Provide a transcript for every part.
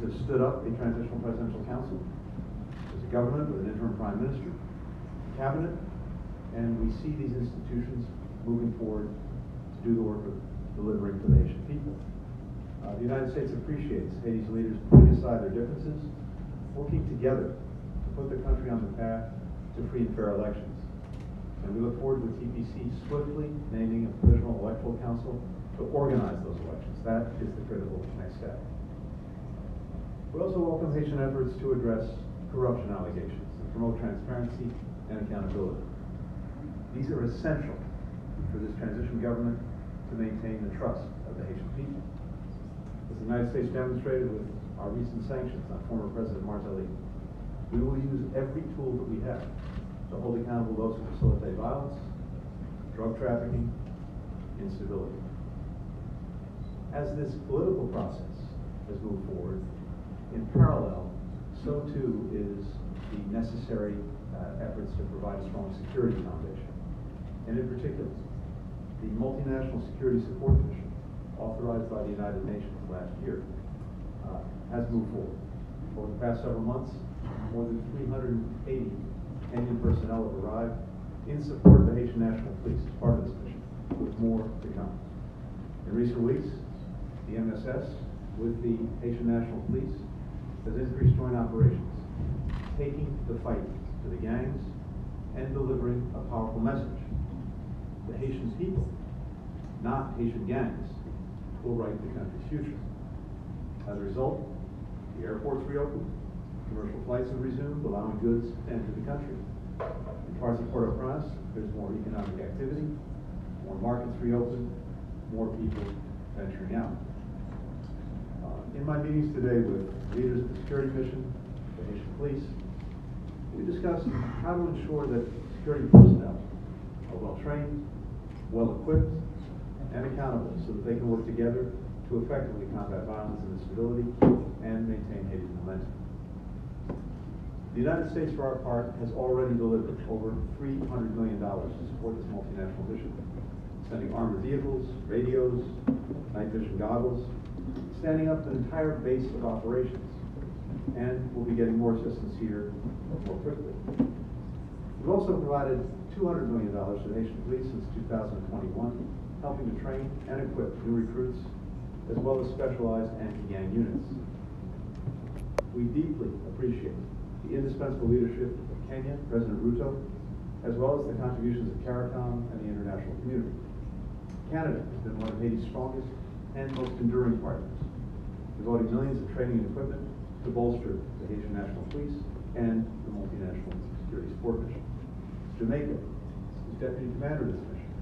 has stood up a transitional presidential council. There's a government with an interim prime minister, cabinet, and we see these institutions moving forward to do the work of delivering for the Haitian people. The United States appreciates Haiti's leaders putting aside their differences, working together to put the country on the path to free and fair elections. And we look forward to TPC swiftly naming a provisional electoral council to organize those elections. That is the critical next step. We also welcome Haitian efforts to address corruption allegations and promote transparency and accountability. These are essential for this transition government to maintain the trust of the Haitian people. As the United States demonstrated with our recent sanctions on former President Martelly, we will use every tool that we have to hold accountable those who facilitate violence, drug trafficking, instability. As this political process has moved forward, in parallel, so too is the necessary efforts to provide a strong security foundation. And in particular, the multinational security support mission authorized by the United Nations last year has moved forward. Over the past several months, more than 380 Kenyan personnel have arrived in support of the Haitian National Police as part of this mission, with more to come. In recent weeks, the MSS with the Haitian National Police has increased joint operations, taking the fight to the gangs and delivering a powerful message. The Haitian people, not Haitian gangs, will write the country's future. As a result, the airports reopened, commercial flights have resumed, allowing goods to enter the country. In parts of Port-au-Prince, there's more economic activity, more markets reopened, more people venturing out. In my meetings today with leaders of the security mission, the Haitian police, we discussed how to ensure that security personnel are well trained, well equipped, and accountable so that they can work together to effectively combat violence and instability and maintain Haiti's momentum. The United States, for our part, has already delivered over $300 million to support this multinational mission, sending armored vehicles, radios, night vision goggles, standing up an entire base of operations, and we'll be getting more assistance here more quickly. We've also provided $200 million to the Haitian police since 2021, helping to train and equip new recruits, as well as specialized anti-gang units. We deeply appreciate the indispensable leadership of Kenya, President Ruto, as well as the contributions of CARICOM and the international community. Canada has been one of Haiti's strongest and most enduring partners, devoting millions of training and equipment to bolster the Haitian National Police and the multinational security support mission. Jamaica, whose deputy commander of this mission,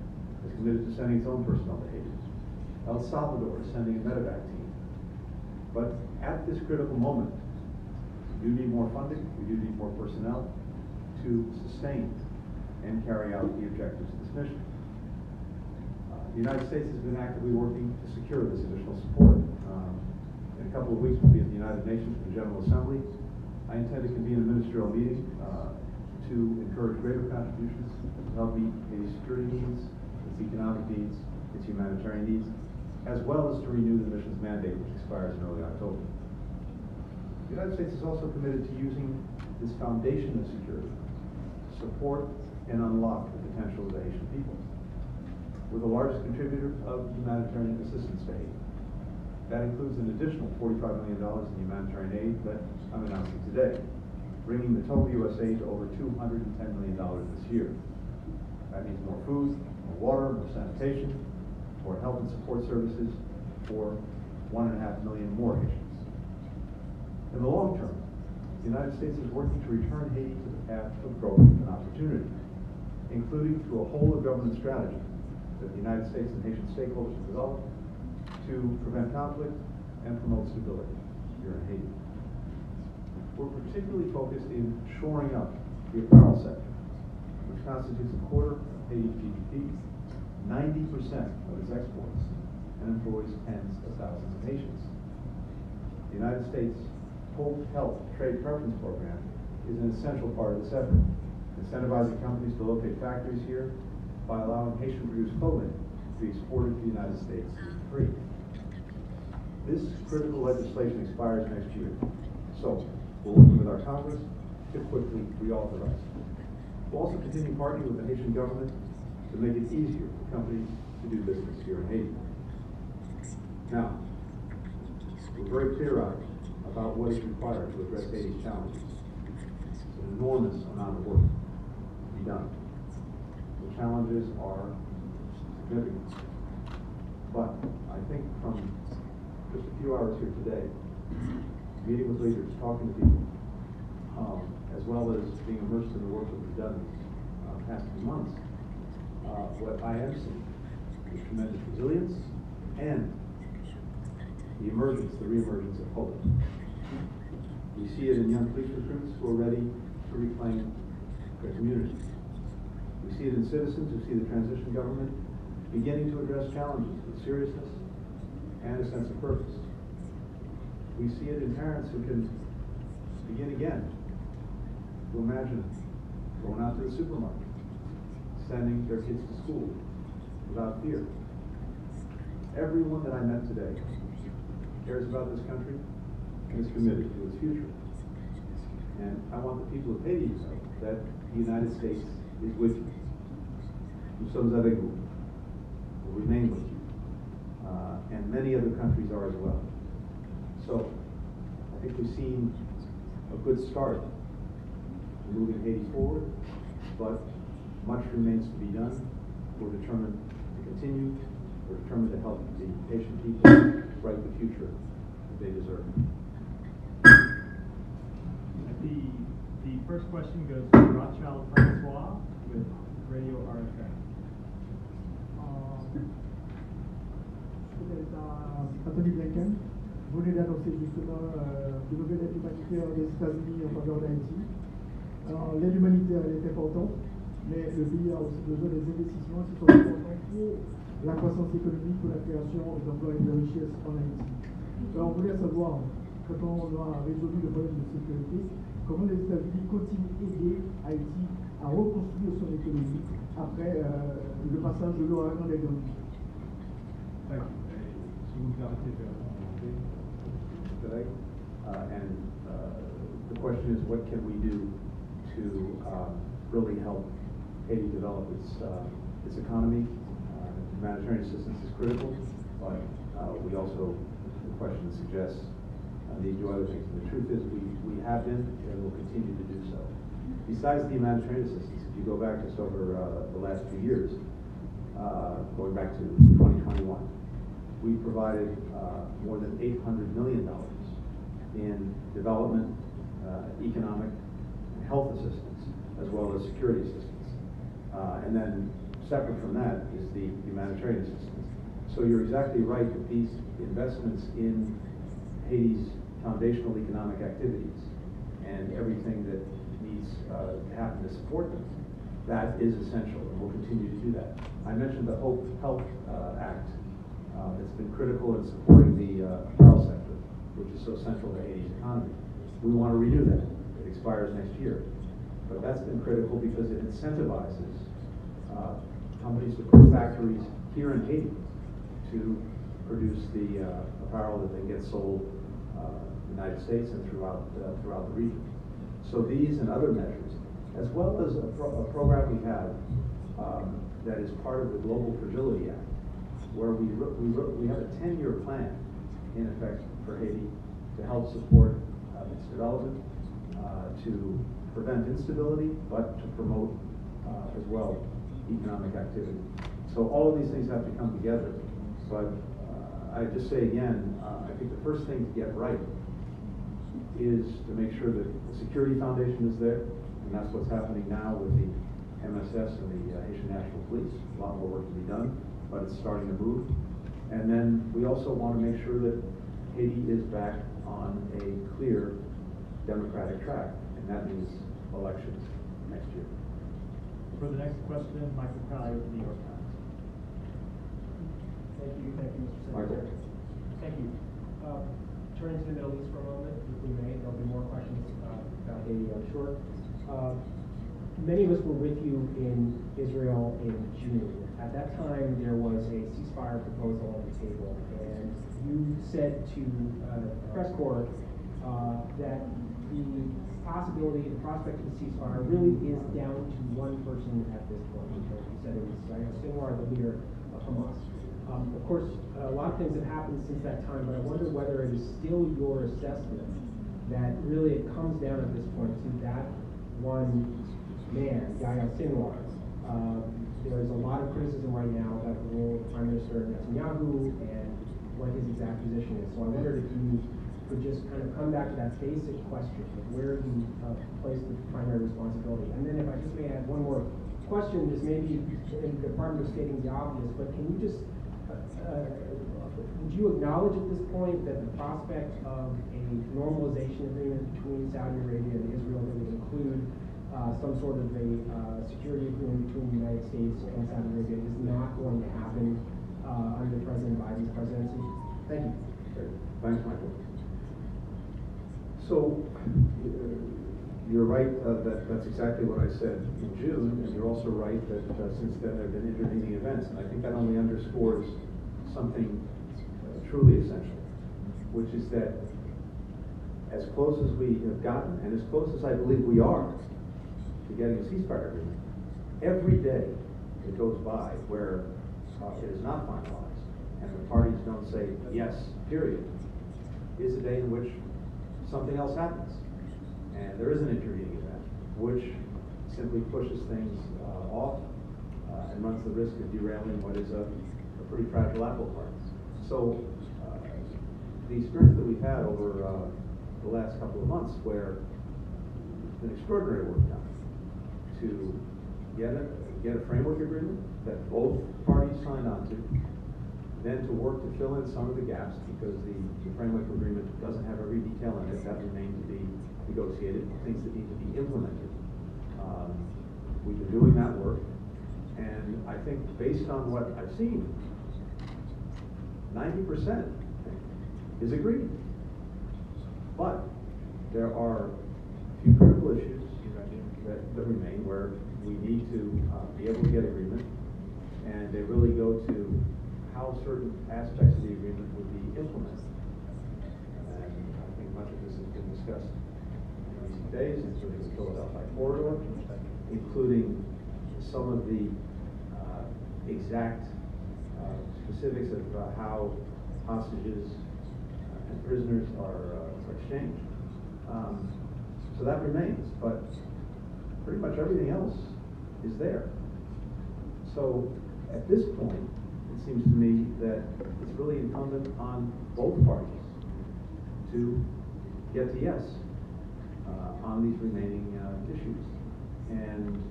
is committed to sending its own personnel to Haiti. El Salvador is sending a medevac team. But at this critical moment, we do need more funding, we do need more personnel to sustain and carry out the objectives of this mission. The United States has been actively working to secure this additional support. In a couple of weeks, we'll be at the United Nations for the General Assembly. I intend to convene a ministerial meeting to encourage greater contributions to help meet Haiti's security needs, its economic needs, its humanitarian needs, as well as to renew the mission's mandate, which expires in early October. The United States is also committed to using this foundation of security to support and unlock the potential of the Haitian people. We're the largest contributor of humanitarian assistance to Haiti. That includes an additional $45 million in humanitarian aid that I'm announcing today, bringing the total USAID to over $210 million this year. That means more food, more water, more sanitation, more health and support services for 1.5 million more Haitians. In the long term, the United States is working to return Haiti to the path of growth and opportunity, including through a whole-of-government strategy that the United States and Haitian stakeholders have developed to prevent conflict and promote stability here in Haiti. We're particularly focused in shoring up the apparel sector, which constitutes a quarter of Haiti's GDP, 90% of its exports, and employs tens of thousands of Haitians. The United States Hope Health Trade Preference Program is an essential part of this effort, incentivizing companies to locate factories here by allowing Haitian-produced clothing to be exported to the United States free. This critical legislation expires next year. So we're working with our Congress to quickly reauthorize. We'll also continue partnering with the Haitian government to make it easier for companies to do business here in Haiti. Now, we're very clear-eyed about what is required to address Haiti's challenges. It's an enormous amount of work to be done. The challenges are significant. But I think from just a few hours here today, meeting with leaders, talking to people, as well as being immersed in the work that we've done these past few months, what I am seeing is tremendous resilience and the re-emergence of hope. We see it in young police recruits who are ready to reclaim their communities. We see it in citizens who see the transition government beginning to address challenges with seriousness and a sense of purpose. We see it in parents who can begin again to imagine going out to the supermarket, sending their kids to school without fear. Everyone that I met today cares about this country and is committed to its future. And I want the people of Haiti to know that the United States is with you. Nous sommes avec vous. Will remain with you. And many other countries are as well. So I think we've seen a good start in moving Haiti forward, but much remains to be done. We're determined to continue. We're determined to help the Haitian people write the future that they deserve. The first question goes to Rothschild Francois with Radio RFM. Anthony Blinken, vous venez d'annoncer justement de nouvelles aides humanitaires des États-Unis en faveur d'Haïti. Alors, l'aide humanitaire elle est importante, mais le pays a aussi besoin des investissements qui sont importants pour la croissance économique, pour la création d'emplois et de richesses en Haïti. Alors, on voulait savoir, quand on a résolu le problème de sécurité, comment les États-Unis continuent d'aider Haïti à reconstruire son économie après le passage de l'ouragan des grandes villes. Today, and the question is, what can we do to really help Haiti develop its economy? Humanitarian assistance is critical, but we also, the question suggests, need to do other things. And the truth is, we have been and will continue to do so. Besides the humanitarian assistance, if you go back just over the last few years, going back to 2021, we provided more than $800 million in development, economic, and health assistance, as well as security assistance. And then separate from that is the humanitarian assistance. So you're exactly right that these investments in Haiti's foundational economic activities and everything that needs to happen to support them, that is essential, and we'll continue to do that. I mentioned the Hope Health Act that's been critical in supporting the apparel sector, which is so central to Haiti's economy. We want to renew that. It expires next year. But that's been critical because it incentivizes companies to put factories here in Haiti to produce the apparel that then gets sold in the United States and throughout the region. So these and other measures, as well as a program we have that is part of the Global Fragility Act, where we have a 10-year plan in effect for Haiti to help support its development, to prevent instability, but to promote as well economic activity. So all of these things have to come together. But I just say again, I think the first thing to get right is to make sure that the security foundation is there, and that's what's happening now with the MSS and the Haitian National Police. A lot more work to be done, but it's starting to move. And then we also want to make sure that Haiti is back on a clear democratic track, and that means elections next year. For the next question, Michael Crowley with the New York Times. Thank you, Mr. Michael. Secretary. Thank you. Turning to the Middle East for a moment, if we may, there'll be more questions about Haiti, I'm sure. Many of us were with you in Israel in June. At that time, there was a ceasefire proposal on the table, and you said to the press corps that the possibility, the prospect of the ceasefire really is down to one person at this point. You said it was Sinwar, the leader of Hamas. Of course, a lot of things have happened since that time, but I wonder whether it is still your assessment that really it comes down at this point to that one man, Yahya Sinwar. There's a lot of criticism right now about the role of Prime Minister Netanyahu and what his exact position is. So I wondered if you could just kind of come back to that basic question of where you place the primary responsibility. And then if I just may add one more question, this may be in the Department of stating the obvious, but can you just, would you acknowledge at this point that the prospect of a normalization agreement between Saudi Arabia and Israel that would include some sort of a security agreement between the United States and Saudi Arabia is not going to happen under President Biden's presidency? Thank you. Great. Thanks, Michael. So, you're right that's exactly what I said in June, and you're also right that since then there have been intervening events, and I think that only underscores something truly essential, which is that as close as we have gotten, and as close as I believe we are to getting a ceasefire agreement, every day that goes by where it is not finalized and the parties don't say yes, period, is a day in which something else happens. And there is an intervening event which simply pushes things off and runs the risk of derailing what is a pretty fragile apple cart. So the experience that we've had over the last couple of months, where it's been extraordinary work done to get a framework agreement that both parties signed on to, then to work to fill in some of the gaps because the framework agreement doesn't have every detail in it that remain to be negotiated, things that need to be implemented. We've been doing that work, and I think based on what I've seen, 90% is agreed. But there are a few critical issues that remain where we need to be able to get agreement, and they really go to how certain aspects of the agreement would be implemented. And I think much of this has been discussed in recent days, including the Philadelphia corridor, including some of the exact specifics of how hostages and prisoners are exchanged. So that remains, but pretty much everything else is there. So at this point, it seems to me that it's really incumbent on both parties to get to yes on these remaining issues. And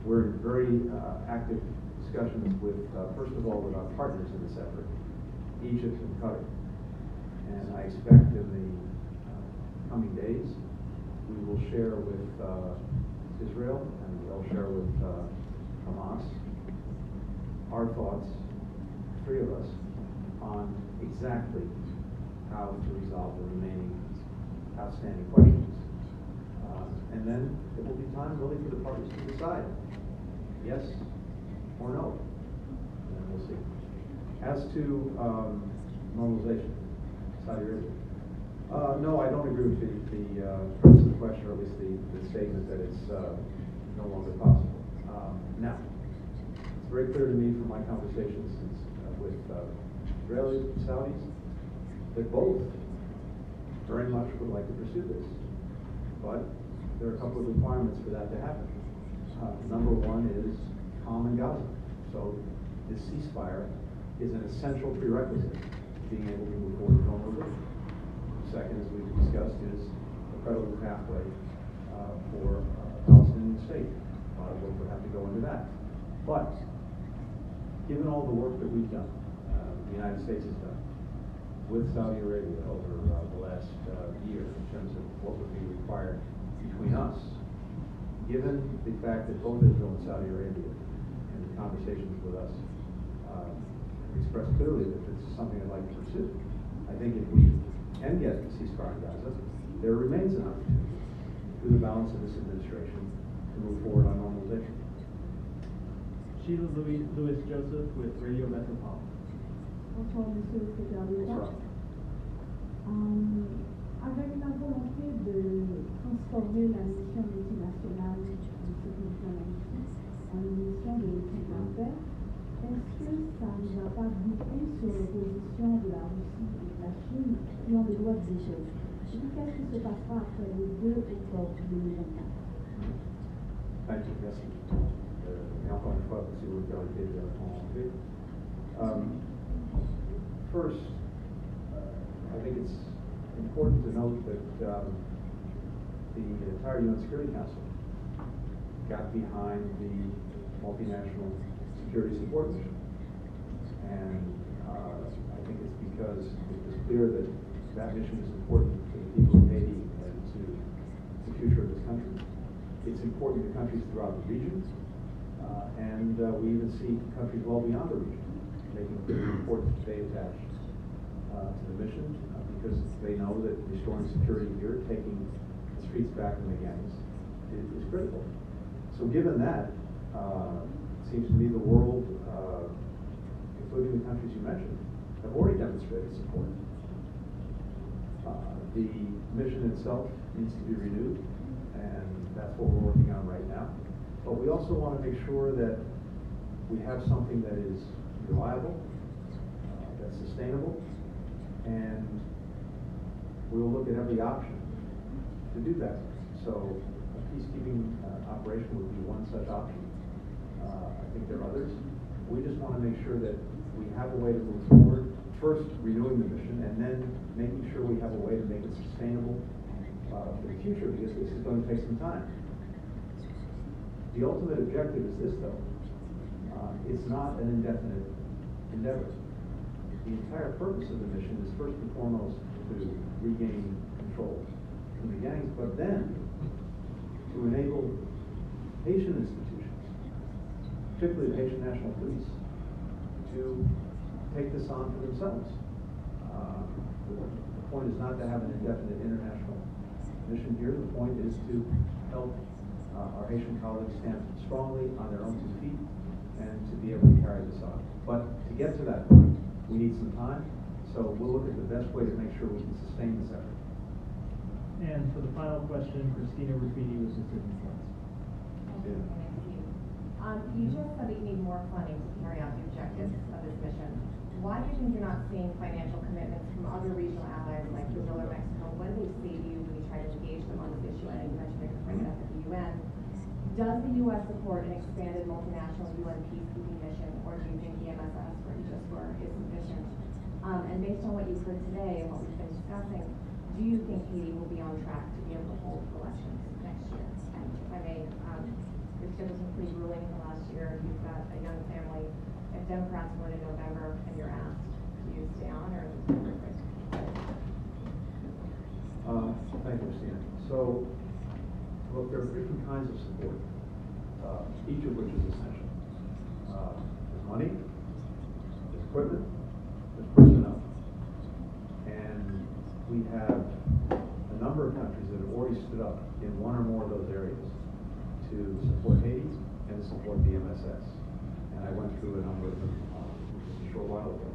we're in very active discussions with, first of all, with our partners in this effort, Egypt and Qatar. And I expect in the coming days, we will share with Israel and we'll share with Hamas our thoughts, three of us, on exactly how to resolve the remaining outstanding questions. And then it will be time really for the parties to decide yes or no. And then we'll see. As to normalization, Saudi Arabia. No, I don't agree with the premise of the question, or at least the statement that it's no longer possible. Now, it's very clear to me from my conversations with Israelis and Saudis that both very much would like to pursue this. But there are a couple of requirements for that to happen. Number one is calm in Gaza. So this ceasefire is an essential prerequisite to being able to move forward with normalization. Second, as we've discussed, is a credible pathway for a Palestinian state. A lot of work would have to go into that. But given all the work that we've done, the United States has done, with Saudi Arabia over the last year in terms of what would be required between us, given the fact that both Israel and Saudi Arabia, in the conversations with us, expressed clearly that this is something I'd like to pursue, I think if we can get a ceasefire in Gaza, there remains an opportunity through the balance of this administration to move forward on normalization. Sheila Louis Joseph with Radio Metropolitan. Bonsoir, Monsieur le Secrétaire d'État. Avec la volonté de transformer la mission multinationale de sécurité en Haïti en une mission de humanitaire, est-ce que ça ne va pas buter sur les positions de la Russie et de la Chine qui ont des lois de déchets? Et puis qu'est-ce qui se passera après le 2 octobre 2024? Merci. Et encore une fois, si vous le permettez, je vais répondre en anglais. First, I think it's important to note that the entire UN Security Council got behind the multinational security support mission. And I think it's because it was clear that that mission is important to the people of Haiti and to the future of this country. It's important to countries throughout the region, and we even see countries well beyond the region making the importance that they attach to the mission, because they know that restoring security here, taking the streets back from the gangs, is critical. So given that, it seems to me the world, including the countries you mentioned, have already demonstrated support. The mission itself needs to be renewed, and that's what we're working on right now. But we also want to make sure that we have something that is reliable, that's sustainable, and we'll look at every option to do that. So a peacekeeping operation would be one such option. I think there are others. We just want to make sure that we have a way to move forward, first renewing the mission, and then making sure we have a way to make it sustainable for the future, because this is going to take some time. The ultimate objective is this, though. It's not an indefinite endeavor. The entire purpose of the mission is first and foremost to regain control from the gangs, but then to enable Haitian institutions, particularly the Haitian National Police, to take this on for themselves. The point is not to have an indefinite international mission here. The point is to help our Haitian colleagues stand strongly on their own 2 feet and to be able to carry this on. But to get to that point, we need some time. So we'll look at the best way to make sure we can sustain this effort. And for the final question, Christina Rufini with Decision Points. You just said that you need more funding to carry out the objectives of this mission. Why do you think you're not seeing financial commitments from other regional allies like Brazil or Mexico? What do they say to you when you try to engage them on this issue? And you mentioned they could bring it up at the UN. Does the U.S. support an expanded multinational UN peacekeeping mission, or do you think the MSS for is sufficient? And based on what you've heard today and what we've been discussing, do you think Haiti will be on track to be able to hold elections next year? And if I may, there's been some pretty ruling in the last year. You've got a young family. If Democrats win in November and you're asked, do you stay on or is it different? Thank you, Christina. So, look, there are different kinds of support, each of which is essential. There's money, there's equipment, there's personnel. And we have a number of countries that have already stood up in one or more of those areas to support Haiti and to support the MSS. And I went through a number of them just a short while ago.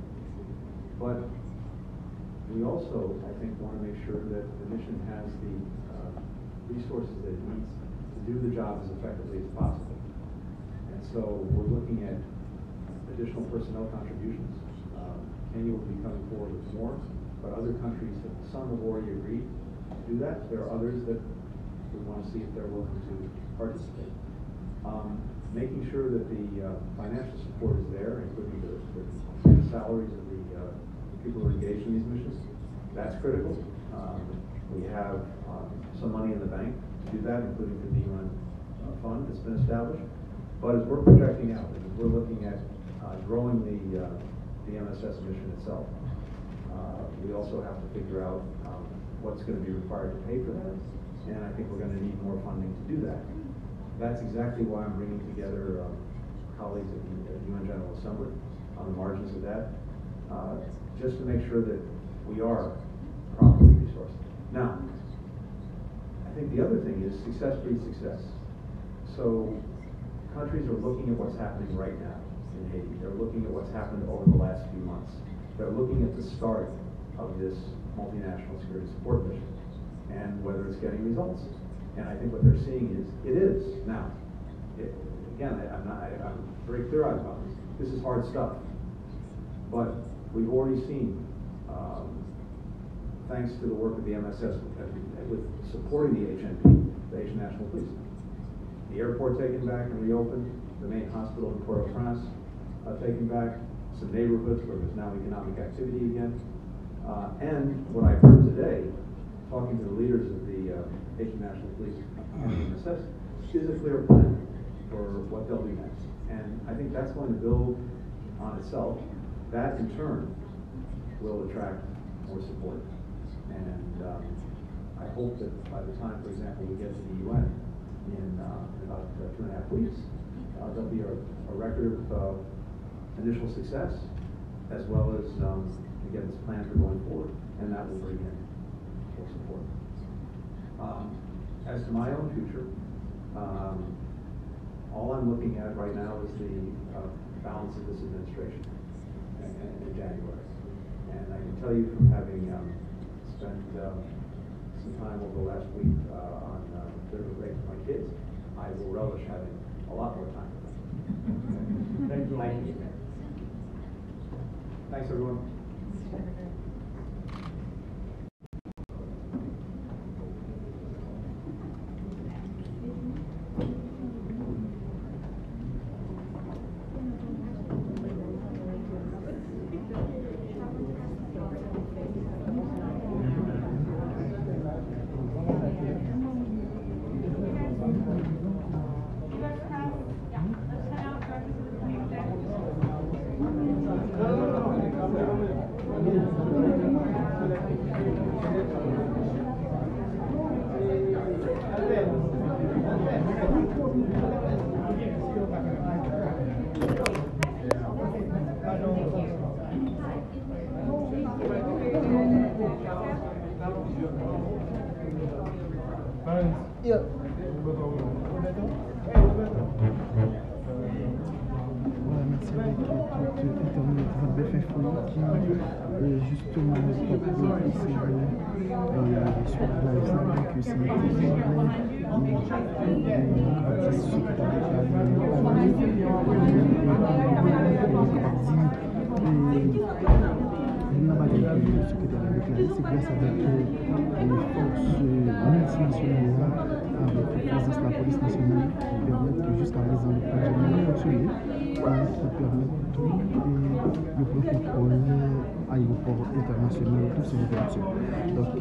But we also, I think, want to make sure that the mission has the resources that it needs to do the job as effectively as possible. And so we're looking at additional personnel contributions. Kenya will be coming forward with more, but other countries, some have already agreed to do that. There are others that we want to see if they're willing to participate. Making sure that the financial support is there, including the salaries of the people who are engaged in these missions. That's critical. We have some money in the bank to do that, including the D1 fund that's been established. But as we're projecting out, as we're looking at growing the MSS mission itself, we also have to figure out what's going to be required to pay for that. And I think we're going to need more funding to do that. That's exactly why I'm bringing together colleagues at the UN General Assembly on the margins of that, just to make sure that we are properly resourced. Now, I think the other thing is success breeds success. So countries are looking at what's happening right now in Haiti. They're looking at what's happened over the last few months. They're looking at the start of this multinational security support mission and whether it's getting results. And I think what they're seeing is it is now. I'm very clear-eyed about this. This is hard stuff, but we've already seen, thanks to the work of the MSS with supporting the HNP, the Haitian National Police, the airport taken back and reopened, the main hospital in Port-au-Prince taken back, some neighborhoods where there's now economic activity again, and what I heard today, talking to the leaders of the Haitian National Police and the MSS, is a clear plan for what they'll do next. And I think that's going to build on itself. That in turn will attract more support. And I hope that by the time, for example, we get to the UN in about 2.5 weeks, there'll be a record of initial success, as well as, again, this plan for going forward, and that will bring in more support. As to my own future, all I'm looking at right now is the balance of this administration in January. And I can tell you from having spent some time over the last week on critical break with my kids, I will relish having a lot more time with them. Thank you. Thank you. Thanks, everyone. Justement, le top de sur la USAID que c'est c'est grâce avec les forces multinationales avec la présence de la police nationale qui permettent que jusqu'à présent le projet n'a pas fonctionné et qui permettent tout le contrôle aéroport international, tout ces opérations. Donc,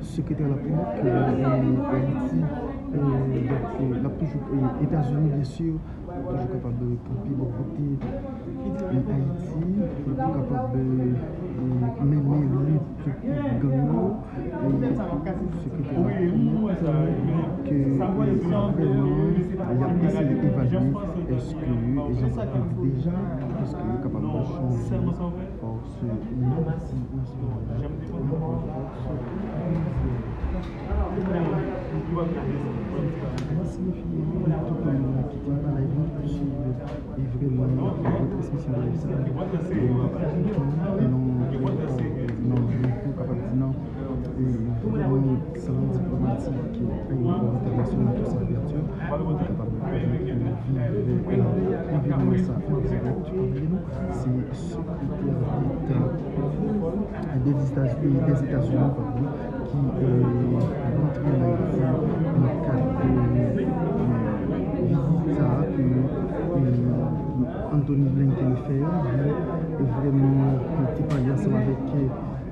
secrétaire de la République, Haïti, États-Unis bien sûr, toujours capable de camper de côté Haïti, capable de mener lutte gagnant, secrétaire de la République, que vraiment il a essayé d'évaluer est-ce que les gens savent déjà, est-ce qu'il est capable de changer force des États-Unis qui rentrent en Haïti dans le cadre de visa que Anthony Blinken fait, et vraiment qui parle ensemble avec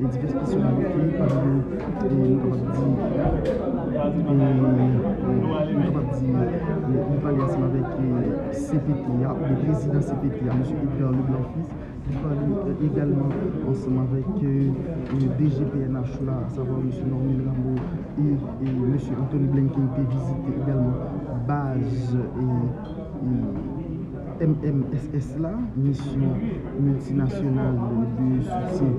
les diverses personnalités, parmi nous parler ensemble avec CPTA, le président CPTA, M. Hubert Leblanc-Fils. Nous parlons également ensemble avec le DGPNH là, à savoir M. Normil Rambo et M. Anthony Blinken qui visite également base MMSS là, mission multinationale de soutien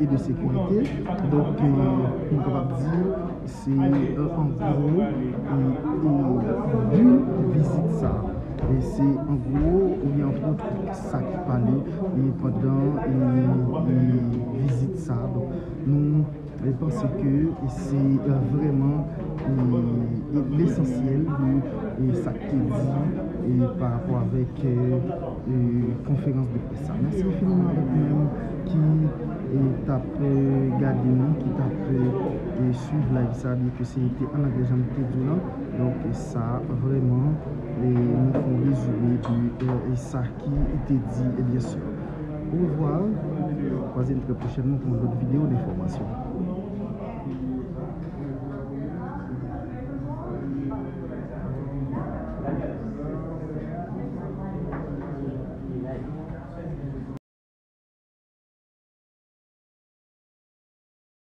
et de sécurité. Donc, on peut dire c'est en gros une visite ça. Et c'est en gros, il y a entre autres ça qui parlait pendant une visite ça. Donc, nous pensons que c'est vraiment l'essentiel de ça qui est dit par rapport avec conférence de presse. Merci infiniment avec nous qui tape garder nous, qui tape suivre la vie, ça dit que c'était en anglais, j'aime tout. Donc ça vraiment nous font résumé de ça qui était dit et bien sûr. Au revoir, croisez très prochainement pour une autre vidéo d'information.